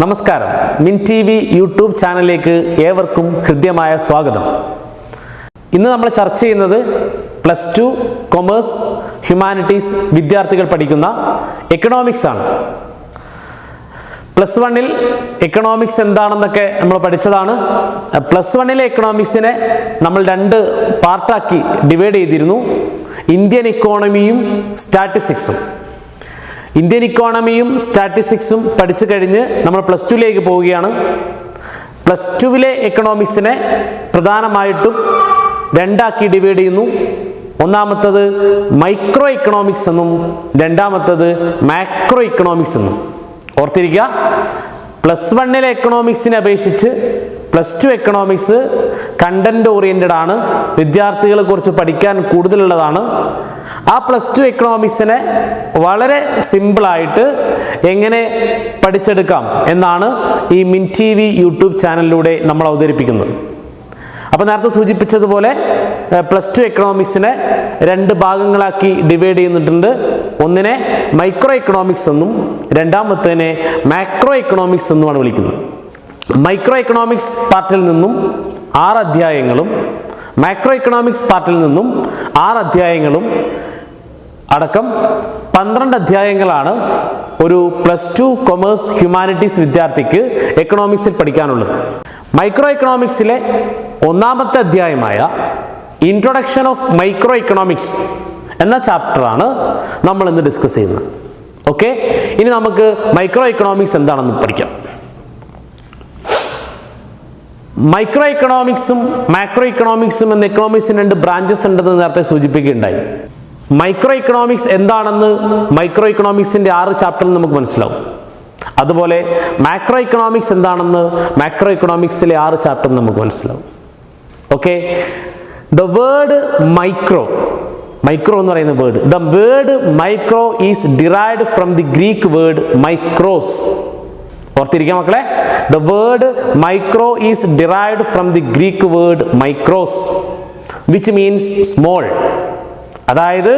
നമസ്കാരം, മിൻ T V YouTube ചാനലിലേക്ക് ഏവർക്കും ഹൃദ്യമായ സ്വാഗതം. ഇന്ന് നമ്മൾ ചർച്ച ചെയ്യുന്നത് +2 കൊമേഴ്സ് ഹ്യൂമാനിറ്റീസ് വിദ്യാർത്ഥികൾ പഠിക്കുന്ന എക്കണോമിക്സ് ആണ്. +1 എക്കണോമിക്സ് എന്താണെന്നൊക്കെ നമ്മൾ പഠിച്ചതാണ്. +1 എക്കണോമിക്സിനെ നമ്മൾ 2 പാർട്ടാക്കി ഡിവൈഡ് ചെയ്തിരുന്നു. ഇന്ത്യൻ ഇക്കോണമിയും സ്റ്റാറ്റിസ്റ്റിക്സും. ഇന്ത്യൻ ഇക്കോണമിയും സ്റ്റാറ്റിസ്റ്റിക്സും പഠിച്ചു കഴിഞ്ഞ് നമ്മൾ +2 പോവുകയാണ്. +2 എക്കണോമിക്സിനെ പ്രധാനമായിട്ടും 2 ഡിവൈഡ് ചെയ്യുന്നു. ഒന്നാമത്തത് മൈക്രോ എക്കണോമിക്സ് എന്നും രണ്ടാമത്തത് മാക്രോ എക്കണോമിക്സ് എന്നും. ഓർത്തിരിക്കുക, +1 എക്കണോമിക്സിനെ അപേക്ഷിച്ച് +2 എക്കണോമിക്സ് കണ്ടന്റ് ഓറിയന്റഡ് ആണ്. വിദ്യാർത്ഥികളെ കുറിച്ച് പഠിക്കാൻ കൂടുതലുള്ളതാണ്. ആ +2 എക്കണോമിക്സിനെ വളരെ സിമ്പിളായിട്ട് എങ്ങനെ പഠിച്ചെടുക്കാം എന്നാണ് ഈ മിൻ ടി വി യൂട്യൂബ് ചാനലിലൂടെ നമ്മൾ അവതരിപ്പിക്കുന്നത്. അപ്പോൾ നേരത്തെ സൂചിപ്പിച്ചതുപോലെ +2 എക്കണോമിക്സിനെ 2 ഭാഗങ്ങളാക്കി ഡിവൈഡ് ചെയ്യുന്നിട്ടുണ്ട്. ഒന്നിനെ മൈക്രോ എക്കണോമിക്സ് എന്നും രണ്ടാമത്തേനെ മാക്രോ എക്കണോമിക്സ് എന്നുമാണ് വിളിക്കുന്നത്. മൈക്രോ എക്കണോമിക്സ് പാർട്ടിൽ നിന്നും 6 അധ്യായങ്ങളും മാക്രോ എക്കണോമിക്സ് പാർട്ടിൽ നിന്നും 6 അധ്യായങ്ങളും അടക്കം 12 അധ്യായങ്ങളാണ് ഒരു +2 കൊമേഴ്സ് ഹ്യൂമാനിറ്റീസ് വിദ്യാർത്ഥിക്ക് എക്കണോമിക്സിൽ പഠിക്കാനുള്ളത്. മൈക്രോ എക്കണോമിക്സിലെ ഒന്നാമത്തെ അധ്യായമായ ഇൻട്രൊഡക്ഷൻ ഓഫ് മൈക്രോ എക്കണോമിക്സ് എന്ന ചാപ്റ്ററാണ് നമ്മൾ ഇന്ന് ഡിസ്കസ് ചെയ്യുന്നത്. ഓക്കെ, ഇനി നമുക്ക് മൈക്രോ എക്കണോമിക്സ് എന്താണെന്ന് പഠിക്കാം. മൈക്രോ എക്കണോമിക്സും മാക്രോ എക്കണോമിക്സും എന്ന എക്കണോമിക്സിന് 2 ബ്രാഞ്ചസ് ഉണ്ടെന്ന് നേരത്തെ സൂചിപ്പിക്കുകയുണ്ടായി. മൈക്രോ എക്കണോമിക്സ് എന്താണെന്ന് മൈക്രോ എക്കണോമിക്സിന്റെ 6 ചാപ്റ്ററിൽ നമുക്ക് മനസ്സിലാവും. അതുപോലെ മാക്രോ എക്കണോമിക്സ് എന്താണെന്ന് മാക്രോ എക്കണോമിക്സിലെ 6 ചാപ്റ്ററിൽ നമുക്ക് മനസ്സിലാവും. ഓക്കെ, ദ വേർഡ് മൈക്രോ എന്ന് പറയുന്ന word, the word micro is derived from the Greek word micros. ഓർത്തിരിക്കാം മക്കളെ, the word micro is derived from the Greek word micros, which means small. അതായത്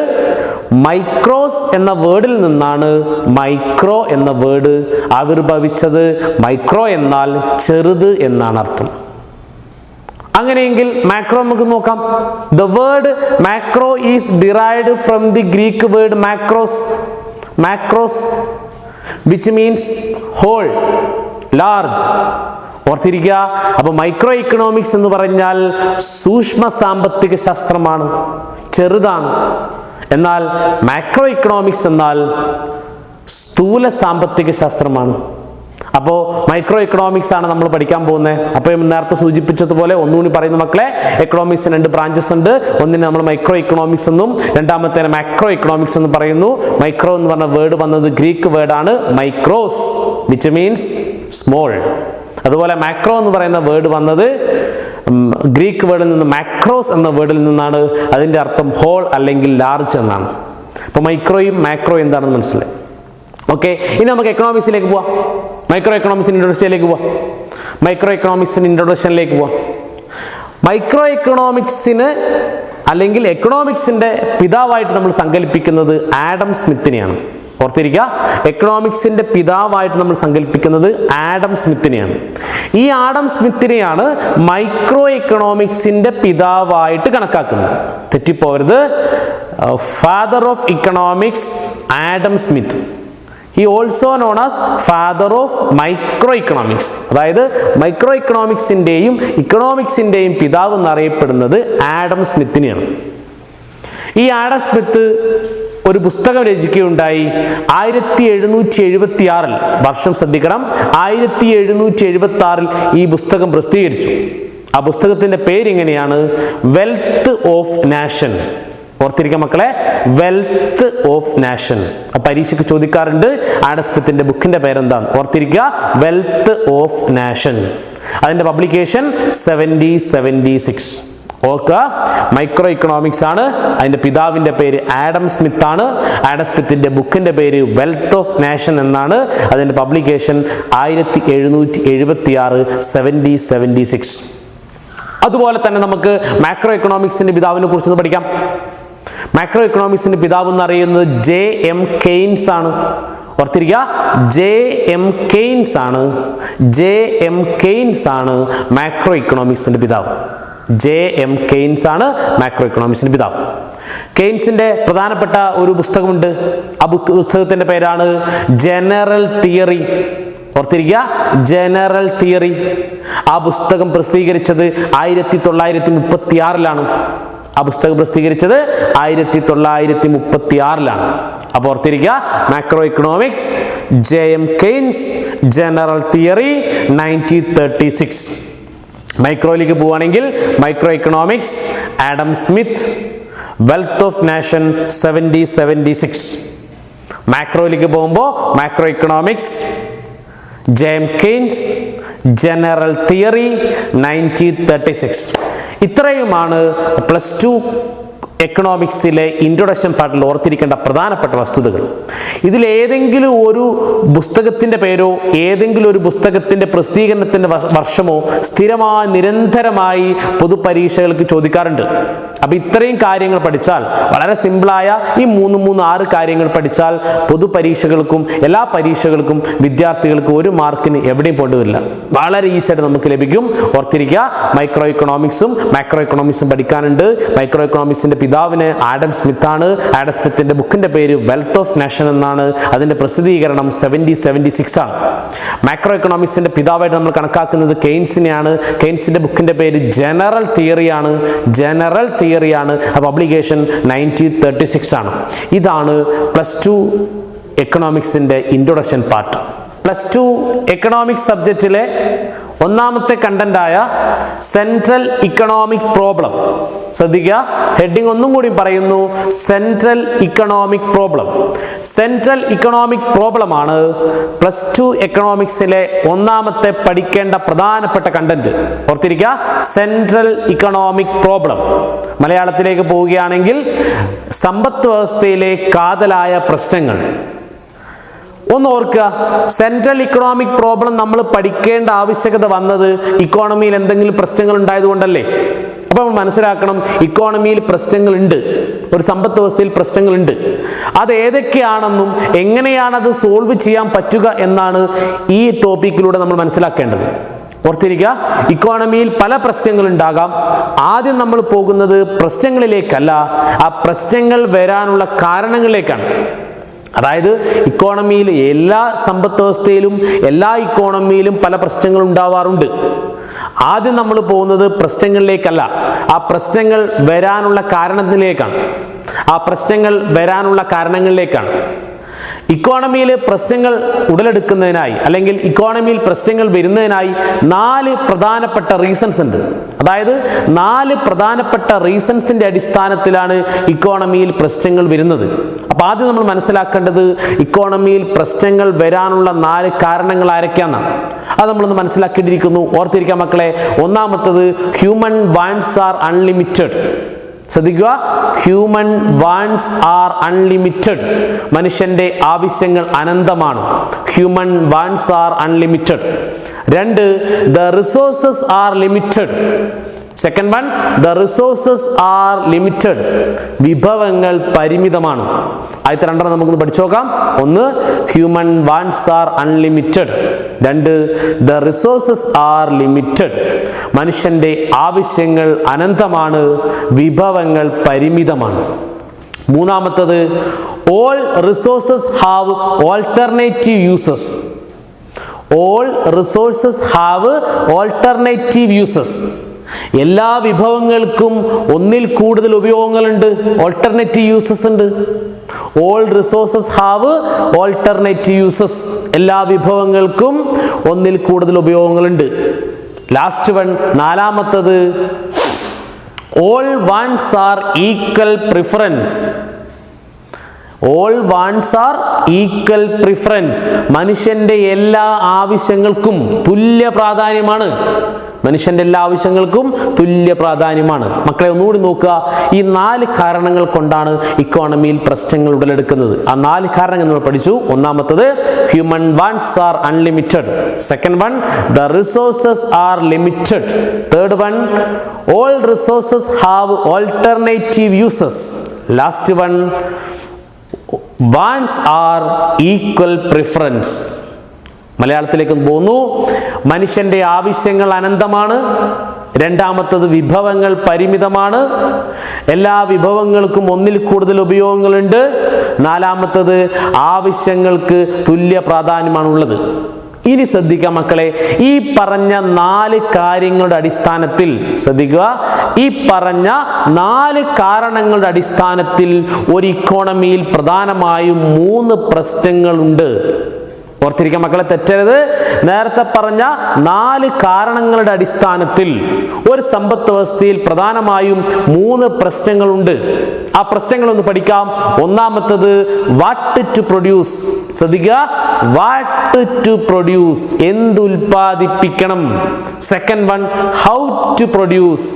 micros എന്ന വേർഡിൽ നിന്നാണ് മൈക്രോ എന്ന വേർഡ് ആവിർഭവിച്ചത്. മൈക്രോ എന്നാൽ ചെറുത് എന്നാണ് അർത്ഥം. അങ്ങനെയെങ്കിൽ മാക്രോ നമുക്ക് നോക്കാം. The word macro is derived from the Greek word macros, which means whole, large. ഓർത്തിരിക്കുക, അപ്പോൾ മൈക്രോ എക്കണോമിക്സ് എന്ന് പറഞ്ഞാൽ സൂക്ഷ്മ സാമ്പത്തിക ശാസ്ത്രമാണ്, ചെറുതാണ്. എന്നാൽ മാക്രോ എക്കണോമിക്സ് എന്നാൽ സ്ഥൂല സാമ്പത്തിക ശാസ്ത്രമാണ്. അപ്പോൾ മൈക്രോ എക്കണോമിക്സ് ആണ് നമ്മൾ പഠിക്കാൻ പോകുന്നത്. അപ്പോൾ നേരത്തെ സൂചിപ്പിച്ചതുപോലെ ഒന്നുകൂടി പറയുന്ന മക്കളെ, എക്കണോമിക്സിന് 2 ബ്രാഞ്ചസ് ഉണ്ട്. ഒന്നിനെ നമ്മൾ മൈക്രോ എക്കണോമിക്സ് എന്നും രണ്ടാമത്തേനെ മാക്രോ എക്കണോമിക്സ് എന്ന് പറയുന്നു. മൈക്രോ എന്ന് പറഞ്ഞ വേർഡ് വന്നത് ഗ്രീക്ക് വേർഡാണ് മൈക്രോസ്, വിച്ച് മീൻസ് സ്മോൾ. അതുപോലെ മാക്രോ എന്ന് പറയുന്ന വേർഡ് വന്നത് ഗ്രീക്ക് വേർഡിൽ നിന്ന് മാക്രോസ് എന്ന വേർഡിൽ നിന്നാണ്. അതിൻ്റെ അർത്ഥം ഹോൾ അല്ലെങ്കിൽ ലാർജ് എന്നാണ്. അപ്പോൾ മൈക്രോയും മാക്രോയും എന്താണെന്ന് മനസ്സിലായി. ഓക്കെ, ഇനി നമുക്ക് എക്കണോമിക്സിലേക്ക് പോവാം. മൈക്രോ എക്കണോമിക്സിൻ്റെ ഇൻട്രൊഡക്ഷനിലേക്ക് പോവാം. മൈക്രോ എക്കണോമിക്സിന് അല്ലെങ്കിൽ എക്കണോമിക്സിൻ്റെ പിതാവായിട്ട് നമ്മൾ സങ്കല്പിക്കുന്നത് ആഡം സ്മിത്തിനെയാണ്. ഓർത്തിരിക്കുക, എക്കണോമിക്സിൻ്റെ പിതാവായിട്ട് നമ്മൾ സങ്കല്പിക്കുന്നത് ആഡം സ്മിത്തിനെയാണ്. ഈ ആഡം സ്മിത്തിനെയാണ് മൈക്രോ എക്കണോമിക്സിൻ്റെ പിതാവായിട്ട് കണക്കാക്കുന്നത്. തെറ്റിപ്പോകരുത്. Father of economics Adam Smith. He also known as father of microeconomics. അതായത് മൈക്രോ എക്കണോമിക്സിൻ്റെയും ഇക്കണോമിക്സിൻ്റെയും പിതാവ് എന്നറിയപ്പെടുന്നത് ആഡം സ്മിത്തിനെയാണ്. ഈ ആഡം സ്മിത്ത് ഒരു പുസ്തകം രചിക്കുകയുണ്ടായി. 1776 വർഷം ശ്രദ്ധിക്കണം, 1776 ഈ പുസ്തകം പ്രസിദ്ധീകരിച്ചു. ആ പുസ്തകത്തിൻ്റെ പേരിങ്ങനെയാണ്, വെൽത്ത് ഓഫ് നാഷൻ. ഓർത്തിരിക്കുക മക്കളെ, വെൽത്ത് ഓഫ് നാഷൻ. പരീക്ഷയ്ക്ക് ചോദിക്കാറുണ്ട് ആഡം സ്മിത്തിന്റെ ബുക്കിന്റെ പേരെന്താണ്. ഓർത്തിരിക്കുക, വെൽത്ത് ഓഫ് നാഷൻ. അതിന്റെ പബ്ലിക്കേഷൻ 1776. ഓർക്കുക, മൈക്രോ എക്കണോമിക്സ് ആണ്. അതിന്റെ പിതാവിന്റെ പേര് ആഡം സ്മിത്ത് ആണ്. ആഡം സ്മിത്തിന്റെ ബുക്കിന്റെ പേര് വെൽത്ത് ഓഫ് നാഷൻ എന്നാണ്. അതിന്റെ പബ്ലിക്കേഷൻ 1776, 1776. അതുപോലെ തന്നെ നമുക്ക് മാക്രോ എക്കണോമിക്സിന്റെ പിതാവിനെ കുറിച്ച് പഠിക്കാം. മാക്രോ എക്കണോമിക്സിന്റെ പിതാവ് എന്നറിയുന്നത് J.M. കെയ്ൻസ് ആണ്. ഓർത്തിരിക്കുക, JM കെയ്ൻസ് ആണ് മാക്രോ ഇക്കണോമിക്സിന്റെ പിതാവ്. JM കെയ്ൻസ് ആണ് മാക്രോ ഇക്കണോമിക്സിന്റെ പിതാവ്. കെയ്ൻസിന്റെ പ്രധാനപ്പെട്ട ഒരു പുസ്തകമുണ്ട്. ആ പുസ്തകത്തിന്റെ പേരാണ് ജനറൽ തിയറി. ഓർത്തിരിക്കുക, ജനറൽ തിയറി. ആ പുസ്തകം പ്രസിദ്ധീകരിച്ചത് 1936 ആ പുസ്തകം പ്രസിദ്ധീകരിച്ചത് 1936 അപ്പോൾ ഓർത്തിരിക്കുക, macro economics, JM Keynes, general theory 1936. മൈക്രോയിലേക്ക് പോവുകയാണെങ്കിൽ micro economics, Adam Smith, wealth of nation 1776. മാക്രോയിലേക്ക് പോകുമ്പോൾ macro economics, JM Keynes, general theory 1936. ഇത്രയുമാണ് +2 എക്കണോമിക്സിലെ ഇൻട്രൊഡക്ഷൻ പാർട്ടിൽ ഓർത്തിരിക്കേണ്ട പ്രധാനപ്പെട്ട വസ്തുതകൾ. ഇതിൽ ഏതെങ്കിലും ഒരു പുസ്തകത്തിൻ്റെ പേരോ ഏതെങ്കിലും ഒരു പുസ്തകത്തിൻ്റെ പ്രസിദ്ധീകരണത്തിൻ്റെ വർഷമോ സ്ഥിരമായി നിരന്തരമായി പൊതുപരീക്ഷകൾക്ക് ചോദിക്കാറുണ്ട്. അപ്പോൾ ഇത്രയും കാര്യങ്ങൾ പഠിച്ചാൽ, വളരെ സിമ്പിളായ ഈ 6 കാര്യങ്ങൾ പഠിച്ചാൽ പൊതുപരീക്ഷകൾക്കും എല്ലാ പരീക്ഷകൾക്കും വിദ്യാർത്ഥികൾക്ക് 1 മാർക്കിന് എവിടെയും പോകേണ്ടതില്ല, വളരെ ഈസിയായിട്ട് നമുക്ക് ലഭിക്കും. ഓർത്തിരിക്കുക, മൈക്രോ ഇക്കണോമിക്സും മാക്രോ ഇക്കണോമിക്സും പഠിക്കാനുണ്ട്. മൈക്രോ ഇക്കണോമിക്സിന്റെ പിതാവിന് ആഡം സ്മിത്ത് ആണ്. ആഡം സ്മിത്തിന്റെ ബുക്കിന്റെ പേര് വെൽത്ത് ഓഫ് നേഷൻ എന്നാണ്. അതിന്റെ പ്രസിദ്ധീകരണം 1776 ആണ്. മാക്രോ ഇക്കണോമിക്സിന്റെ പിതാവായിട്ട് നമ്മൾ കണക്കാക്കുന്നത് കെയ്ൻസിനെയാണ്. കെയ്ൻസിന്റെ ബുക്കിന്റെ പേര് ജനറൽ തിയറിയാണ്. പബ്ലിക്കേഷൻ 1936 ആണ്. ഇതാണ് +2 എക്കണോമിക്സിന്റെ ഇൻട്രൊഡക്ഷൻ പാർട്ട്. +2 എക്കണോമിക്സ് സബ്ജക്റ്റിലെ ഒന്നാമത്തെ കണ്ടന്റായ സെൻട്രൽ ഇക്കണോമിക് പ്രോബ്ലം ശ്രദ്ധിക്കുക. ഹെഡിങ് ഒന്നും കൂടി പറയുന്നു, central economic problem. Central economic problem ആണ് +2 എക്കണോമിക്സിലെ ഒന്നാമത്തെ പഠിക്കേണ്ട പ്രധാനപ്പെട്ട കണ്ടന്റ്. ഓർത്തിരിക്കുക, സെൻട്രൽ ഇക്കണോമിക് പ്രോബ്ലം. മലയാളത്തിലേക്ക് പോവുകയാണെങ്കിൽ സമ്പദ് വ്യവസ്ഥയിലെ കാതലായ പ്രശ്നങ്ങൾ. ഒന്ന് ഓർക്കുക, സെൻട്രൽ ഇക്കണോമിക് പ്രോബ്ലം നമ്മൾ പഠിക്കേണ്ട ആവശ്യകത വന്നത് ഇക്കോണമിയിൽ എന്തെങ്കിലും പ്രശ്നങ്ങൾ ഉണ്ടായതുകൊണ്ടല്ലേ. അപ്പോൾ നമ്മൾ മനസ്സിലാക്കണം, ഇക്കോണമിയിൽ പ്രശ്നങ്ങളുണ്ട്, ഒരു സമ്പദ് വ്യവസ്ഥയിൽ പ്രശ്നങ്ങളുണ്ട്. അത് ഏതൊക്കെയാണെന്നും എങ്ങനെയാണത് സോൾവ് ചെയ്യാൻ പറ്റുക എന്നാണ് ഈ ടോപ്പിക്കിലൂടെ നമ്മൾ മനസ്സിലാക്കേണ്ടത്. ഓർത്തിരിക്കുക, ഇക്കോണമിയിൽ പല പ്രശ്നങ്ങളുണ്ടാകാം. ആദ്യം നമ്മൾ പോകുന്നത് പ്രശ്നങ്ങളിലേക്കല്ല, ആ പ്രശ്നങ്ങൾ വരാനുള്ള കാരണങ്ങളിലേക്കാണ്. അതായത് ഇക്കോണമിയിൽ എല്ലാ സമ്പദ് വ്യവസ്ഥയിലും എല്ലാ ഇക്കോണമിയിലും പല പ്രശ്നങ്ങൾ ഉണ്ടാവാറുണ്ട്. ആദ്യം നമ്മൾ പോകുന്നത് പ്രശ്നങ്ങളിലേക്കല്ല, ആ പ്രശ്നങ്ങൾ വരാനുള്ള കാരണങ്ങളിലേക്കാണ്. ഇക്കോണമിയിൽ പ്രശ്നങ്ങൾ ഉടലെടുക്കുന്നതിനായി അല്ലെങ്കിൽ ഇക്കോണമിയിൽ പ്രശ്നങ്ങൾ വരുന്നതിനായി 4 പ്രധാനപ്പെട്ട റീസൺസ് ഉണ്ട്. അതായത് 4 പ്രധാനപ്പെട്ട റീസൺസിന്റെ അടിസ്ഥാനത്തിലാണ് ഇക്കോണമിയിൽ പ്രശ്നങ്ങൾ വരുന്നത്. അപ്പോൾ ആദ്യം നമ്മൾ മനസ്സിലാക്കേണ്ടത് ഇക്കോണമിയിൽ പ്രശ്നങ്ങൾ വരാനുള്ള 4 കാരണങ്ങൾ ആരൊക്കെയാണെന്നാണ്. അത് നമ്മളൊന്ന് മനസ്സിലാക്കേണ്ടിയിരിക്കുന്നു. ഓർത്തിരിക്കാം മക്കളെ. ഒന്നാമത്തത്, ഹ്യൂമൻ വാണ്ട്സ് ആർ അൺലിമിറ്റഡ്. ശ്രദ്ധിക്കുക, ഹ്യൂമൻ വാണ്ട്സ് ആർ അൺലിമിറ്റഡ്. മനുഷ്യന്റെ ആവശ്യങ്ങൾ അനന്തമാണ്. Human wants are unlimited. 2, the resources are limited. Second one, the resources are limited. വിഭവങ്ങൾ പരിമിതമാണ്. ആദ്യത്തെ 2 നമുക്കൊന്ന് പഠിച്ചു നോക്കാം. 1, human wants are unlimited. 2, the resources are limited. മനുഷ്യന്റെ ആവശ്യങ്ങൾ അനന്തമാണ്, വിഭവങ്ങൾ പരിമിതമാണ്. മൂന്നാമത്തത്, all resources have alternative uses. All resources have alternative uses. എല്ലാ വിഭവങ്ങൾക്കും ഒന്നിൽ കൂടുതൽ ഉപയോഗങ്ങളുണ്ട്, ഓൾട്ടർനേറ്റീവ് യൂസസ് ഉണ്ട്. All resources have alternative uses. എല്ലാ വിഭവങ്ങൾക്കും ഒന്നിൽ കൂടുതൽ ഉപയോഗങ്ങളുണ്ട്. ലാസ്റ്റ് വൺ, 4ാമത്തത്, all wants are equal preference. All wants are equal preference. മനുഷ്യന്റെ എല്ലാ ആവശ്യങ്ങൾക്കും തുല്യ പ്രാധാന്യമാണ്. മനുഷ്യന്റെ എല്ലാ ആവശ്യങ്ങൾക്കും തുല്യ പ്രാധാന്യമാണ്. മക്കളെ ഒന്നുകൂടി നോക്കുക, ഈ 4 കാരണങ്ങൾ കൊണ്ടാണ് ഇക്കോണമിയിൽ പ്രശ്നങ്ങൾ ഉടലെടുക്കുന്നത്. ആ 4 കാരണങ്ങൾ നമ്മൾ പഠിച്ചു. ഒന്നാമത്തത്, human wants are unlimited. Second one, the resources are limited. Third one, all resources have alternative uses. Last one, wants are equal preference. മലയാളത്തിലേക്ക് പോകുന്നു. മനുഷ്യന്റെ ആവശ്യങ്ങൾ അനന്തമാണ്. രണ്ടാമത്തത് വിഭവങ്ങൾ പരിമിതമാണ്. എല്ലാ വിഭവങ്ങൾക്കും ഒന്നിൽ കൂടുതൽ ഉപയോഗങ്ങളുണ്ട്. നാലാമത്തത് ആവശ്യങ്ങൾക്ക് തുല്യ പ്രാധാന്യമാണുള്ളത്. ഇനി ശ്രദ്ധിക്കുക മക്കളെ, ഈ പറഞ്ഞ 4 കാര്യങ്ങളുടെ അടിസ്ഥാനത്തിൽ ശ്രദ്ധിക്കുക, ഈ പറഞ്ഞ 4 കാരണങ്ങളുടെ അടിസ്ഥാനത്തിൽ ഒരു ഇക്കോണമിയിൽ പ്രധാനമായും 3 പ്രശ്നങ്ങളുണ്ട്. ഓർത്തിരിക്കുക മക്കളെ, തെറ്റരുത്. നേരത്തെ പറഞ്ഞ 4 കാരണങ്ങളുടെ അടിസ്ഥാനത്തിൽ ഒരു സമ്പദ് വ്യവസ്ഥയിൽ പ്രധാനമായും 3 പ്രശ്നങ്ങളുണ്ട്. ആ പ്രശ്നങ്ങളൊന്ന് പഠിക്കാം. ഒന്നാമത്തത് വാട്ട് ടു പ്രൊഡ്യൂസ്. ശ്രദ്ധിക്കുക, വാട്ട് ടു പ്രൊഡ്യൂസ്, എന്ത് ഉൽപ്പാദിപ്പിക്കണം. Second one how to produce,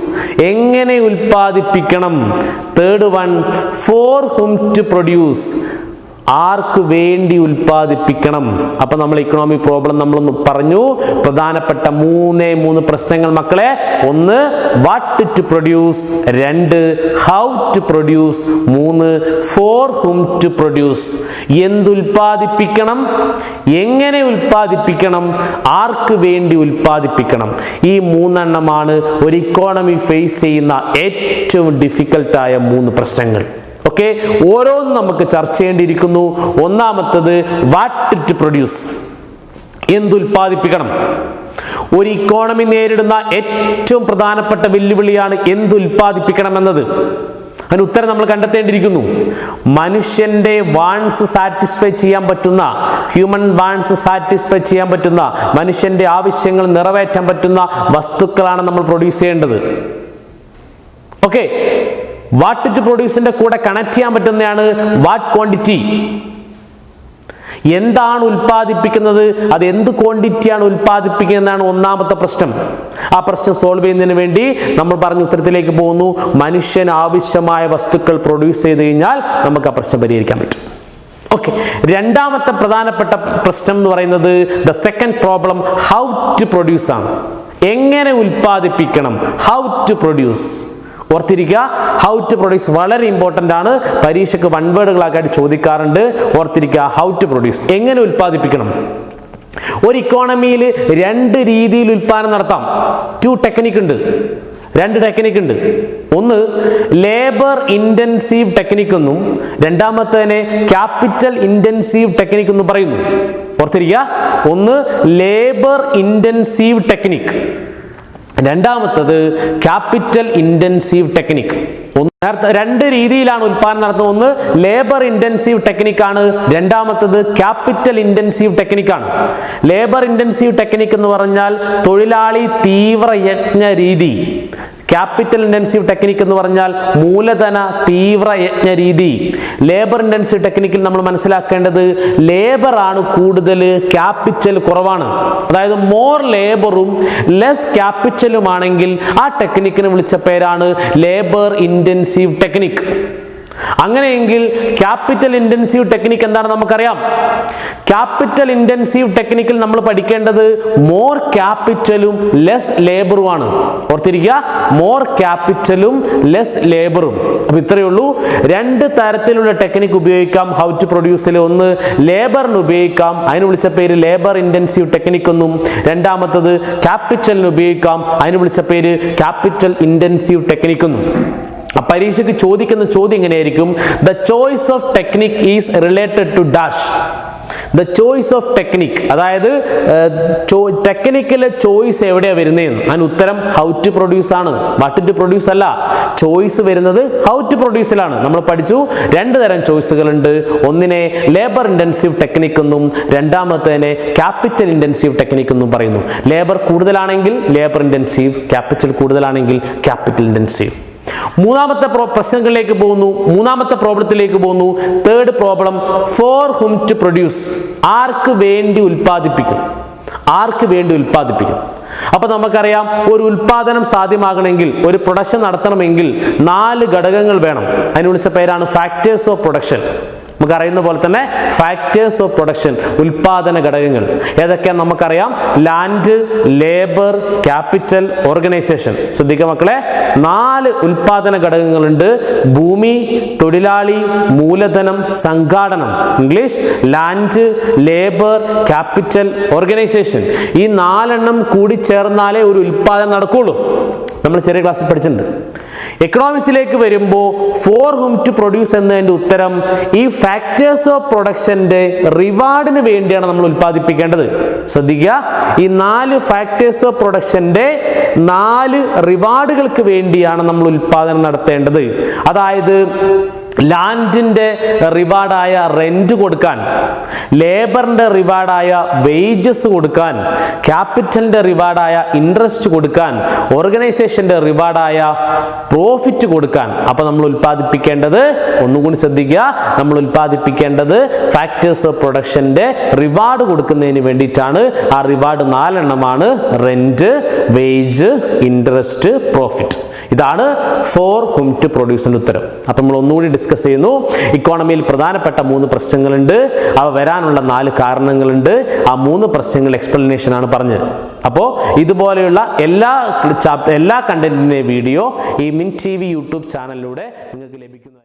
എങ്ങനെ ഉൽപ്പാദിപ്പിക്കണം. Third one for whom to produce, ആർക്ക് വേണ്ടി ഉൽപ്പാദിപ്പിക്കണം. അപ്പൊ നമ്മൾ ഇക്കണോമിക് പ്രോബ്ലം നമ്മളൊന്ന് പറഞ്ഞു. പ്രധാനപ്പെട്ട 3 പ്രശ്നങ്ങൾ മക്കളെ. 1 what to produce, 2 how to produce, 3 for whom to produce. എന്തുൽപ്പാദിപ്പിക്കണം, എങ്ങനെ ഉൽപ്പാദിപ്പിക്കണം, ആർക്ക് വേണ്ടി ഉൽപ്പാദിപ്പിക്കണം. ഈ 3 എണ്ണമാണ് ഒരു ഇക്കോണമി ഫേസ് ചെയ്യുന്ന ഏറ്റവും ഡിഫിക്കൽട്ടായ 3 പ്രശ്നങ്ങൾ. ഓക്കെ, ഓരോന്നും നമുക്ക് ചർച്ച ചെയ്യേണ്ടിയിരിക്കുന്നു. ഒന്നാമത്തത് വാട്ട് ടു പ്രൊഡ്യൂസ്, എന്തുൽപ്പാദിപ്പിക്കണം. ഒരു ഇക്കോണമി നേരിടുന്ന ഏറ്റവും പ്രധാനപ്പെട്ട വെല്ലുവിളിയാണ് എന്തുൽപ്പാദിപ്പിക്കണം എന്നത്. അതിന് ഉത്തരം നമ്മൾ കണ്ടെത്തേണ്ടിയിരിക്കുന്നു. മനുഷ്യന്റെ വാണ്ട്സ് സാറ്റിസ്ഫൈ ചെയ്യാൻ പറ്റുന്ന, ഹ്യൂമൻ വാണ്ട്സ് സാറ്റിസ്ഫൈ ചെയ്യാൻ പറ്റുന്ന, മനുഷ്യന്റെ ആവശ്യങ്ങൾ നിറവേറ്റാൻ പറ്റുന്ന വസ്തുക്കളാണ് നമ്മൾ പ്രൊഡ്യൂസ് ചെയ്യേണ്ടത്. ഓക്കെ, വാട്ട് ടു പ്രൊഡ്യൂസിന്റെ കൂടെ കണക്ട് ചെയ്യാൻ പറ്റുന്നതാണ് വാട്ട് ക്വാണ്ടിറ്റി. എന്താണ് ഉൽപ്പാദിപ്പിക്കുന്നത്, അത് എന്ത് ക്വാണ്ടിറ്റിയാണ് ഉൽപ്പാദിപ്പിക്കുന്നതാണ് ഒന്നാമത്തെ പ്രശ്നം. ആ പ്രശ്നം സോൾവ് ചെയ്യുന്നതിന് വേണ്ടി നമ്മൾ പറഞ്ഞ ഉത്തരത്തിലേക്ക് പോകുന്നു. മനുഷ്യന് ആവശ്യമായ വസ്തുക്കൾ പ്രൊഡ്യൂസ് ചെയ്ത് കഴിഞ്ഞാൽ നമുക്ക് ആ പ്രശ്നം പരിഹരിക്കാൻ പറ്റും. ഓക്കെ, രണ്ടാമത്തെ പ്രധാനപ്പെട്ട പ്രശ്നം എന്ന് പറയുന്നത് the second problem how to produce ആണ്. എങ്ങനെ ഉൽപ്പാദിപ്പിക്കണം, ഹൗ ടു പ്രൊഡ്യൂസ്. ഓർത്തിരിക്കുക, ഹൗ ടു പ്രൊഡ്യൂസ് വളരെ ഇമ്പോർട്ടൻ്റ് ആണ്. പരീക്ഷയ്ക്ക് 1 വേർഡുകളായിട്ട് ചോദിക്കാറുണ്ട്. ഓർത്തിരിക്കുക, ഹൗ ടു പ്രൊഡ്യൂസ്, എങ്ങനെ ഉൽപ്പാദിപ്പിക്കണം. ഒരു ഇക്കോണമിയിൽ 2 രീതിയിൽ ഉൽപ്പാദനം നടത്താം. 2 ടെക്നിക്ക് ഉണ്ട്, 2 ടെക്നിക്ക് ഉണ്ട്. ഒന്ന് ലേബർ ഇൻറ്റൻസീവ് ടെക്നിക്ക് എന്നും രണ്ടാമത്തേനെ ക്യാപിറ്റൽ ഇൻറ്റൻസീവ് ടെക്നിക്ക് എന്നും പറയുന്നു. ഓർത്തിരിക്കുക, ഒന്ന് ലേബർ ഇൻറ്റൻസീവ് ടെക്നിക്ക്, രണ്ടാമത്തത് ക്യാപിറ്റൽ ഇൻറ്റൻസീവ് ടെക്നിക്ക്. നേരത്തെ 2 രീതിയിലാണ് ഉൽപ്പാദനം നടത്തുന്നത്. ഒന്ന് ലേബർ ഇൻറ്റൻസീവ് ടെക്നിക്കാണ്, രണ്ടാമത്തത് ക്യാപിറ്റൽ ഇൻറ്റൻസീവ് ടെക്നിക്കാണ്. ലേബർ ഇൻറ്റൻസീവ് ടെക്നിക്ക് എന്ന് പറഞ്ഞാൽ തൊഴിലാളി തീവ്ര യജ്ഞ രീതി. ക്യാപിറ്റൽ ഇൻറ്റൻസീവ് ടെക്നിക്ക് എന്ന് പറഞ്ഞാൽ മൂലധന തീവ്ര യജ്ഞ രീതി. ലേബർ ഇൻറ്റൻസീവ് ടെക്നിക്കിൽ നമ്മൾ മനസ്സിലാക്കേണ്ടത് ലേബർ ആണ് കൂടുതൽ, ക്യാപിറ്റൽ കുറവാണ്. അതായത് മോർ ലേബറും ലെസ് ക്യാപിറ്റലും ആണെങ്കിൽ ആ ടെക്നിക്കിന് വിളിച്ച പേരാണ് ലേബർ ഇൻറ്റൻസീവ് ടെക്നിക്ക്. അങ്ങനെയെങ്കിൽ ക്യാപിറ്റൽ ഇൻറ്റൻസീവ് ടെക്നിക്ക് എന്താണെന്ന് നമുക്കറിയാം. ക്യാപിറ്റൽ ഇൻറ്റൻസീവ് ടെക്നിക്കിൽ നമ്മൾ പഠിക്കേണ്ടത് മോർ ക്യാപിറ്റലും ലെസ് ലേബറുമാണ്. ഓർത്തിരിക്കുക, മോർ ക്യാപിറ്റലും ലെസ് ലേബറും. അപ്പൊ ഇത്രയേ ഉള്ളൂ. 2 തരത്തിലുള്ള ടെക്നിക്ക് ഉപയോഗിക്കാം ഹൗ ടു പ്രൊഡ്യൂസിൽ. ഒന്ന് ലേബറിന് ഉപയോഗിക്കാം, അതിന് വിളിച്ച പേര് ലേബർ ഇൻറ്റൻസീവ് ടെക്നിക്ക് എന്നും. രണ്ടാമത്തത് ക്യാപിറ്റലിന് ഉപയോഗിക്കാം, അതിന് വിളിച്ച പേര് ക്യാപിറ്റൽ ഇൻറ്റൻസീവ് ടെക്നിക്ക് എന്നും. പരീക്ഷയ്ക്ക് ചോദിക്കുന്ന ചോദ്യം എങ്ങനെയായിരിക്കും? The choice of technique is related to dash. The choice of technique, അതായത് ടെക്നിക്കിലെ ചോയ്സ് എവിടെയാണ് വരുന്നതെന്ന്. അതിന് ഉത്തരം ഹൗ ടു പ്രൊഡ്യൂസ് ആണ്, വാട്ട് ടു പ്രൊഡ്യൂസ് അല്ല. ചോയ്സ് വരുന്നത് ഹൗ ടു പ്രൊഡ്യൂസിലാണ്. നമ്മൾ പഠിച്ചു 2 തരം ചോയ്സുകളുണ്ട്. ഒന്നിനെ ലേബർ ഇൻറ്റൻസീവ് ടെക്നിക്ക് എന്നും രണ്ടാമത്തേനെ ക്യാപിറ്റൽ ഇൻറ്റൻസീവ് ടെക്നിക്ക് എന്നും പറയുന്നു. ലേബർ കൂടുതലാണെങ്കിൽ ലേബർ ഇൻറ്റൻസീവ്, ക്യാപിറ്റൽ കൂടുതലാണെങ്കിൽ ക്യാപിറ്റൽ ഇൻറ്റൻസീവ്. മൂന്നാമത്തെ പ്രശ്നങ്ങളിലേക്ക് പോകുന്നു, മൂന്നാമത്തെ പ്രോബ്ലത്തിലേക്ക് പോകുന്നു. Third problem for whom to produce, ആർക്ക് വേണ്ടി ഉൽപ്പാദിപ്പിക്കും, ആർക്ക് വേണ്ടി ഉൽപ്പാദിപ്പിക്കും. അപ്പൊ നമുക്കറിയാം, ഒരു ഉൽപാദനം സാധ്യമാകണമെങ്കിൽ, ഒരു പ്രൊഡക്ഷൻ നടത്തണമെങ്കിൽ 4 ഘടകങ്ങൾ വേണം. അതിന് വിളിച്ച പേരാണ് ഫാക്ടേഴ്സ് ഓഫ് പ്രൊഡക്ഷൻ. നമുക്കറിയുന്ന പോലെ തന്നെ ഫാക്ടേഴ്സ് ഓഫ് പ്രൊഡക്ഷൻ, ഉൽപാദന ഘടകങ്ങൾ ഏതൊക്കെയാണ് നമുക്കറിയാം. Land, labour, capital, organisation. ശ്രദ്ധിക്കുക മക്കളെ, 4 ഉൽപാദന ഘടകങ്ങളുണ്ട്. ഭൂമി, തൊഴിലാളി, മൂലധനം, സംഘാടനം. English land, labour, capital, organisation. ഈ 4 കൂടി ചേർന്നാലേ ഒരു ഉൽപാദനം നടക്കുകയുള്ളൂ. നമ്മൾ ചെറിയ ക്ലാസ്സിൽ പഠിച്ചിട്ടുണ്ട്. എക്കണോമിക്സിലേക്ക് വരുമ്പോൾ ഫോർ ഹും ടു പ്രൊഡ്യൂസ് എന്നതിൻ്റെ ഉത്തരം ഈ ഫാക്ടേഴ്സ് ഓഫ് പ്രൊഡക്ഷൻ്റെ റിവാർഡിന് വേണ്ടിയാണ് നമ്മൾ ഉൽപ്പാദിപ്പിക്കേണ്ടത്. ശ്രദ്ധിക്കുക, ഈ 4 ഫാക്ടേഴ്സ് ഓഫ് പ്രൊഡക്ഷൻ്റെ 4 റിവാർഡുകൾക്ക് വേണ്ടിയാണ് നമ്മൾ ഉൽപ്പാദനം നടത്തേണ്ടത്. അതായത് ലാൻഡിൻ്റെ റിവാർഡായ റെന്റ് കൊടുക്കാൻ, ലേബറിൻ്റെ റിവാർഡായ വേജസ് കൊടുക്കാൻ, ക്യാപിറ്റലിൻ്റെ റിവാർഡായ ഇൻട്രസ്റ്റ് കൊടുക്കാൻ, ഓർഗനൈസേഷൻ്റെ റിവാർഡായ പ്രോഫിറ്റ് കൊടുക്കാൻ. അപ്പോൾ നമ്മൾ ഉൽപ്പാദിപ്പിക്കേണ്ടത്, ഒന്നുകൂടി ശ്രദ്ധിക്കുക, നമ്മൾ ഉൽപ്പാദിപ്പിക്കേണ്ടത് ഫാക്ടേഴ്സ് ഓഫ് പ്രൊഡക്ഷൻ്റെ റിവാർഡ് കൊടുക്കുന്നതിന് വേണ്ടിയിട്ടാണ്. ആ reward 4 rent, wage, interest, profit. ഇതാണ് ഫോർ ഹും ടു പ്രൊഡ്യൂസിൻ്റെ ഉത്തരം. അപ്പം നമ്മൾ ഒന്നുകൂടി ഡിസ്കസ് ചെയ്യുന്നു. ഇക്കോണമിയിൽ പ്രധാനപ്പെട്ട 3 പ്രശ്നങ്ങളുണ്ട്. അവ വരാനുള്ള 4 കാരണങ്ങളുണ്ട്. ആ 3 പ്രശ്നങ്ങൾ എക്സ്പ്ലനേഷൻ ആണ് പറഞ്ഞത്. അപ്പോൾ ഇതുപോലെയുള്ള എല്ലാ കണ്ടന്റിൻ്റെ വീഡിയോ ഈ മിൻ TV യൂട്യൂബ് ചാനലിലൂടെ നിങ്ങൾക്ക് ലഭിക്കുന്നു.